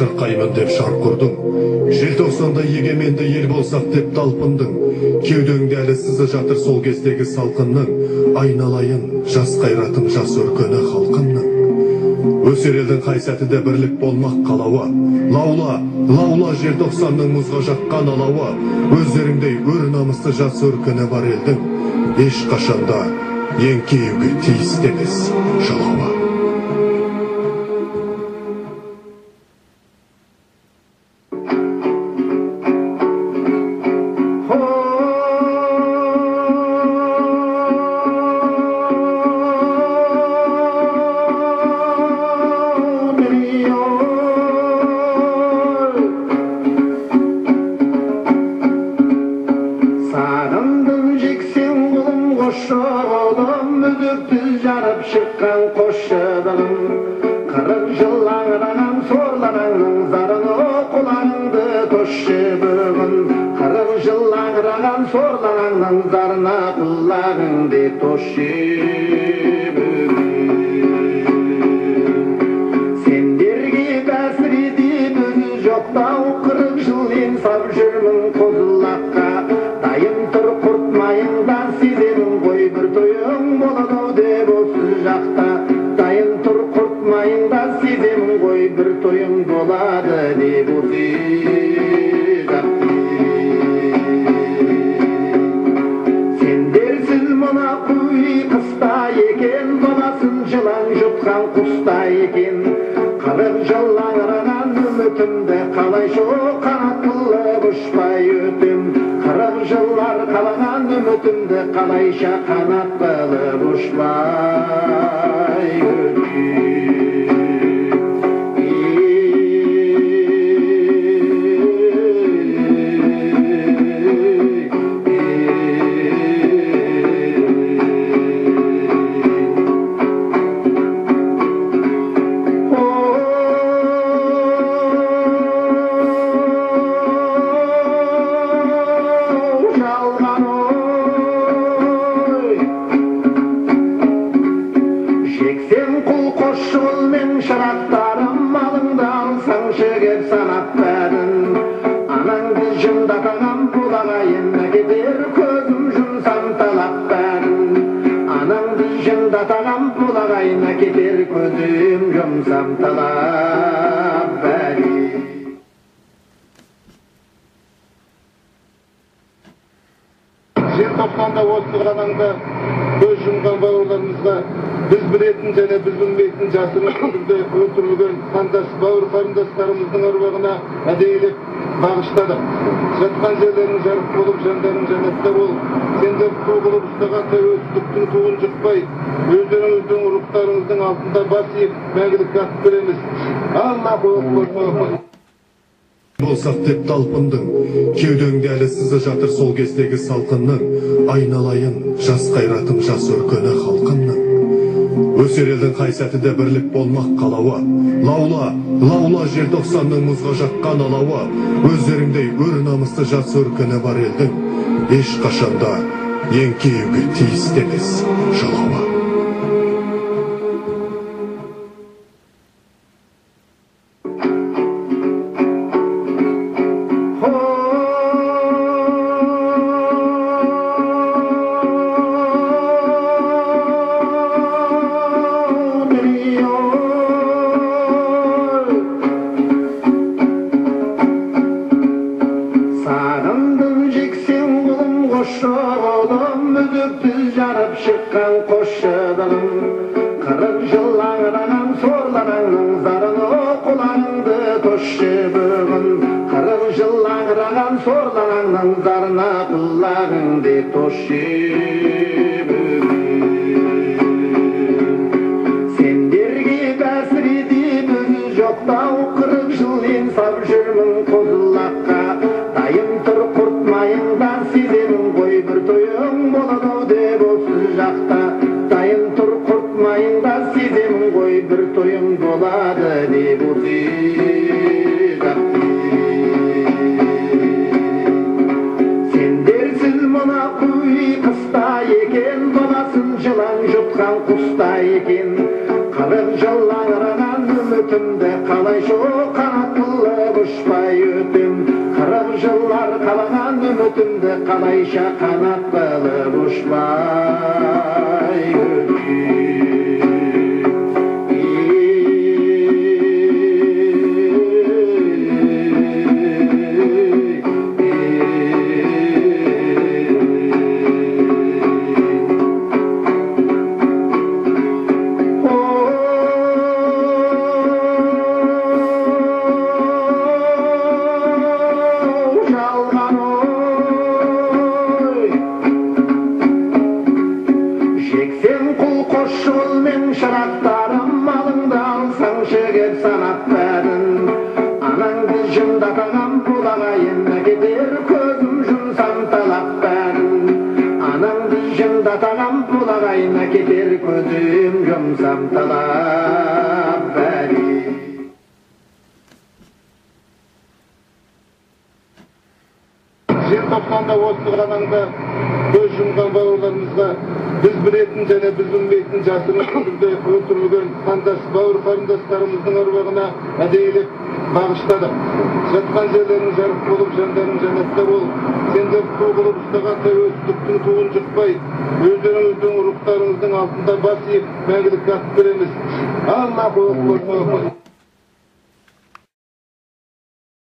шырқаймын деп шарқ ұрдың. Желтоқсанда егеменді ел болсақ деп талпындың. Кеудеңде әлі сызы жатыр сол кездегі салқынның. Айналайын жас қайратым, жас өркені халқымның. Өсер елдің қай сәтіде бірлік болмақ қалауы. Лаула, лаула желтоқсанның мұзға жаққан алауы. Өздеріңдей өр намысты жас өркені бар елдің. Ешқашанда еңкеуге тиісті емес жалауы. Желтоқсанда осы ғанаңда көз жұмған бауырларымызға біз білетін және біз білмейтін жасырын түрде өлтірілген қандас бауыр қарындастарымыздың аруағына әдейілеп бағыштадық. Жатқан жерлерің жарық болып, жандарың жәннатта болып, сендер ту қылып ұстаған тәуелсіздіктің туын жұқпай, өздеріңіздің рухтарыңыздың алтында бас иіп мәңгілік ат береміз. Аллаху акбар. Болсақ деп талпындың, кеудеңде әлі сызы жатыр сол кездегі салқынның. Айналайын жас қайратым, жас өркені халқымның. Өсер елдің қай сәтіде бірлік болмақ қалауы. Лаула, лаула желтоқсанның мұзға жаққан алауы. Өздеріңдей өр намысты жас өркені бар елдің. Ешқашанда еңкеуге тиісті емес жалауы. Қырық жыллаңыраған үмітімді қалай шоқ қанат ұшпай өтем, 40 жылlar қалаған үмітімді қалайша қанат қылып ұшпай Жексен құл қош жолмен шырақтарым, малыңды алсаңшы кеп санап бәрін. Анаңды жындатаған бұлағайын, кетер көзім жұмсам талап бәрін. Анаңды жындатаған бұлағайын, кетер көзім жұмсам талап бәрін. Желтоқсанда осы ғанаңда көз жұмған бауырларымызға біз білетін және біз білмейтін жасырын түрде өлтірілген қандас бауыр қарындастарымыздың аруағына әдейілеп бағыштадық. Жатқан жерлерің жарық болып, жандарың жәннатта болып, сендер ту қылып ұстаған тәуелсіздіктің туын жықпай, өздеріңіздің рухтарыңыздың алтында бас иіп мәңгілік бақыт береміз. Аллаху акбар.